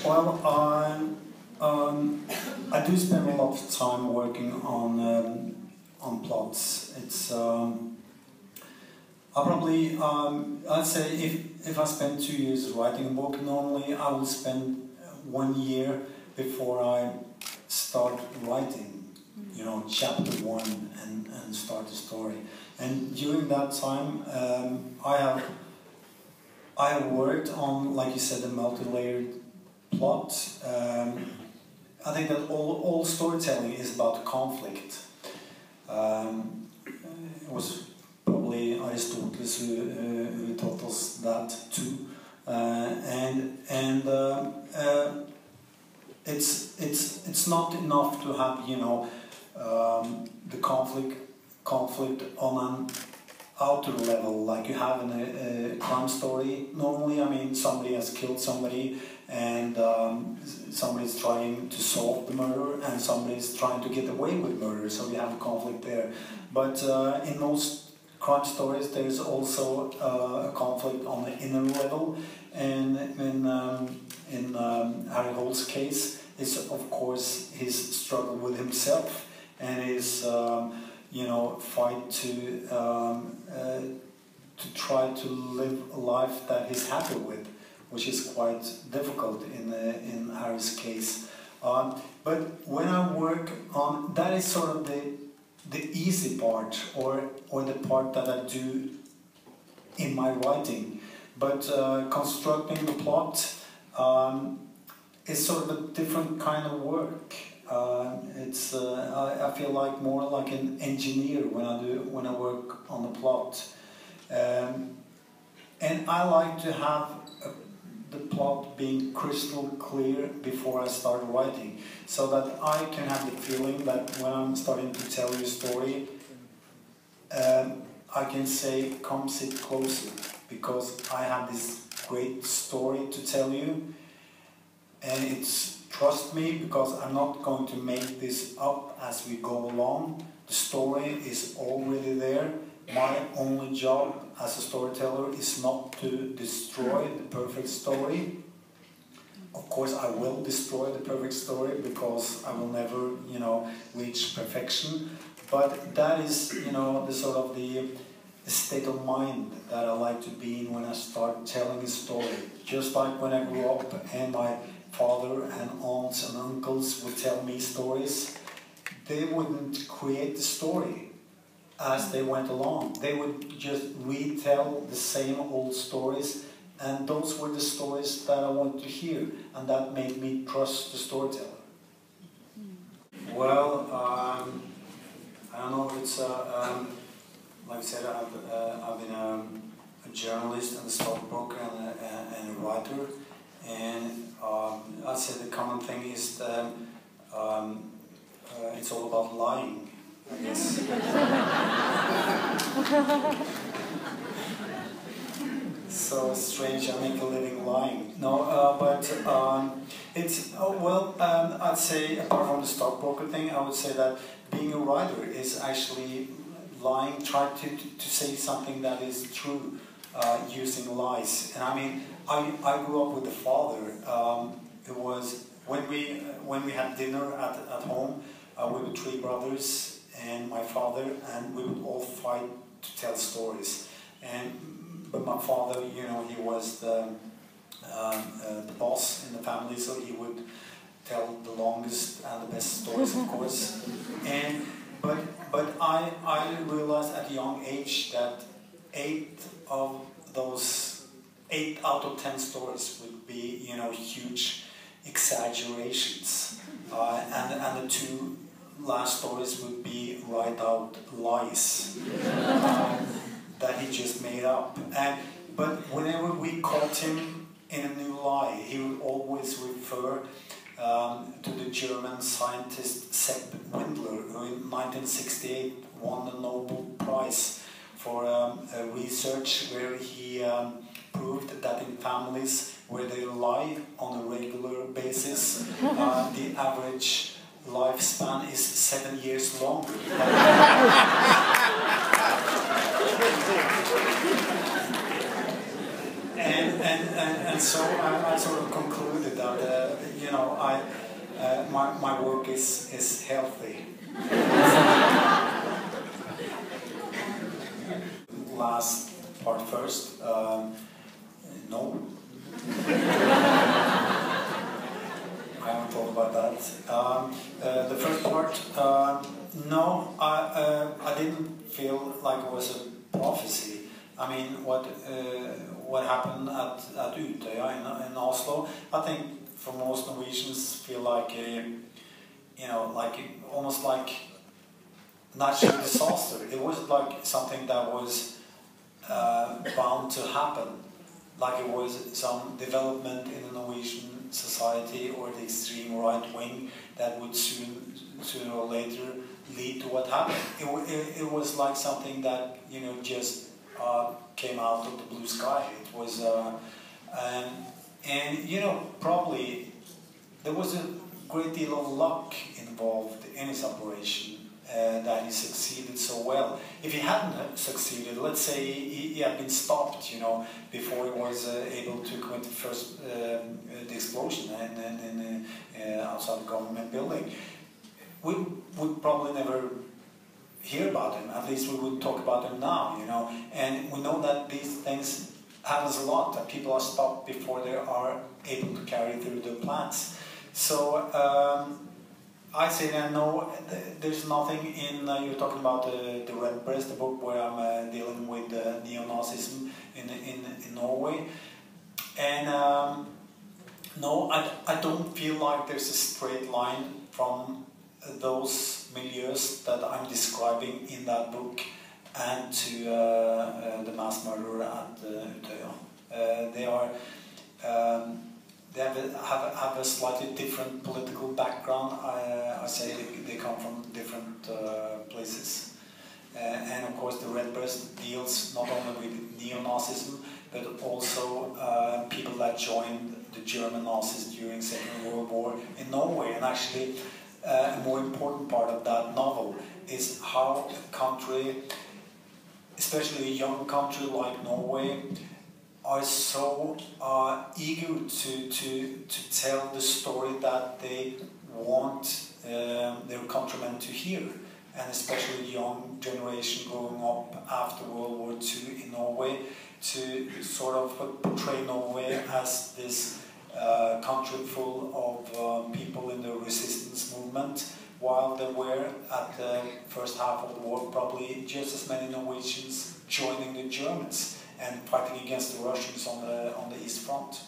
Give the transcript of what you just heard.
Well, I do spend a lot of time working on plots. It's I probably I'd say if I spend 2 years writing a book, normally I will spend 1 year before I start writing. You know, chapter 1 and start the story. And during that time, I have worked on, like you said, a multi-layered plot. I think that all storytelling is about conflict. It was probably Aristotle who taught us that too, it's not enough to have, you know, the conflict on an outer level, like you have in a crime story. Normally, I mean, somebody has killed somebody, and somebody's trying to solve the murder, and somebody's trying to get away with murder, so you have a conflict there. But in most crime stories, there's also a conflict on the inner level, and in Harry Holt's case, it's of course his struggle with himself and his you know, fight to try to live a life that he's happy with, which is quite difficult in Harry's case. But when I work on that, is sort of the easy part, or the part that I do in my writing. But constructing the plot is sort of a different kind of work. I feel like more like an engineer when I work on the plot, and I like to have the plot being crystal clear before I start writing, so that I can have the feeling that when I'm starting to tell you a story, I can say, come sit closer, because I have this great story to tell you, and it's, trust me, because I'm not going to make this up as we go along. The story is already there. My only job as a storyteller is not to destroy the perfect story. Of course, I will destroy the perfect story, because I will never, you know, reach perfection. But that is, you know, the sort of the state of mind that I like to be in when I start telling a story. Just like when I grew up and my father and aunts and uncles would tell me stories, they wouldn't create the story as they went along. They would just retell the same old stories, and those were the stories that I wanted to hear, and that made me trust the storyteller. Well, I don't know if it's like I said, I've been a journalist and a stockbroker and a writer, and I'd say the common thing is that it's all about lying, I guess. So strange, I make a living lying. No, but it's, I'd say, apart from the stockbroker thing, I would say that being a writer is actually lying, trying to say something that is true, using lies. And I mean, I grew up with a father who was, when we had dinner at home, we were 3 brothers and my father, and we would all fight to tell stories. But my father, you know, he was the boss in the family, so he would tell the longest and the best stories, of course. But I realized at a young age that 8 out of 10 stories would be, you know, huge exaggerations, and the 2 last stories would be right out lies that he just made up. But whenever we caught him in a new lie, he would always refer to the German scientist Sepp Windler, who in 1968 won the Nobel Prize for research where he proved that in families where they lie on a regular basis, the average lifespan is 7 years longer. And so I sort of concluded that know, my work is healthy. Last part first. No. I haven't thought about that. The first part, no, I didn't feel like it was a prophecy. I mean, what happened at Utøya in Oslo, I think for most Norwegians feel like almost like natural disaster. It wasn't like something that was bound to happen, like it was some development in the Norwegian society or the extreme right wing that would sooner or later lead to what happened. It was like something that just came out of the blue sky. It was and probably there was a great deal of luck involved in his operation. That he succeeded so well. If he hadn't succeeded, let's say he had been stopped, before he was able to commit the first the explosion outside the government building, we would probably never hear about him. At least we would talk about him now, And we know that these things happens a lot. That people are stopped before they are able to carry through their plans. So. I say that no, there's nothing in, you're talking about the Red Breast, the book where I'm dealing with neo-Nazism in Norway. And no, I don't feel like there's a straight line from those milieus that I'm describing in that book and to the mass murderer at Utøya. They have a slightly different political background. I say they come from different places. And of course the Red Breast deals not only with neo-Nazism, but also people that joined the German Nazis during the Second World War in Norway. And actually a more important part of that novel is how a country, especially a young country like Norway, are so eager to tell the story that they want their countrymen to hear, and especially the young generation growing up after World War II in Norway, to sort of portray Norway as this country full of people in the resistance movement, while there were at the first half of the war probably just as many Norwegians joining the Germans and fighting against the Russians on the East Front.